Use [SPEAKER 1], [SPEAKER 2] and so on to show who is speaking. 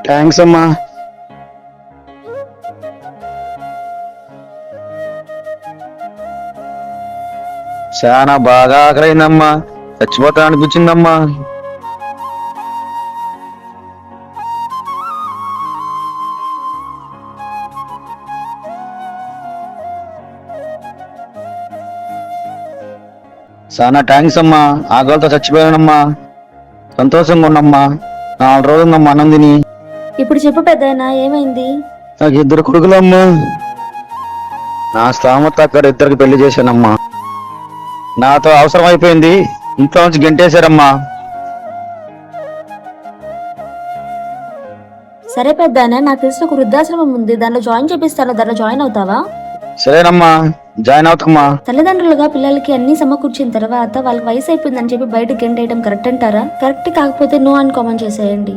[SPEAKER 1] Thanks అమ్మా. చాలా బాగా ఆకలైందమ్మా, చచ్చిపోతా అనిపించిందమ్మా. చాలా థ్యాంక్స్ అమ్మా, ఆకలితో చచ్చిపోయానమ్మా. సంతోషంగా ఉన్నమ్మా. 4 రోజులుందమ్మా అన్నం తిని.
[SPEAKER 2] ఇప్పుడు చెప్పు పెద్దయినా, ఏమైంది?
[SPEAKER 1] నాకు 2 కొడుకులమ్మా. నా స్థామత అక్కడ 2కి పెళ్లి చేశానమ్మా. నాతో అవసరం అయిపోయింది, ఇంట్లో నుంచి గెంటేశారమ్మా.
[SPEAKER 2] సరే పెద్దయినా, నాకు తెలిసిన ఒక వృద్ధాశ్రమం ఉంది, దానిలో జాయిన్ చేపిస్తాను, దానిలో జాయిన్ అవుతావా?
[SPEAKER 1] సరేనమ్మా, జాయిన్ అవుతామ్మా.
[SPEAKER 2] తల్లిదండ్రులుగా పిల్లలకి అన్ని సమకూర్చిన తర్వాత వాళ్ళకి వయసు అయిపోయిందని చెప్పి బయట గెంటేయడం కరెక్ట్ అంటారా? కరెక్ట్ కాకపోతే నో అని కామెంట్ చేసేయండి.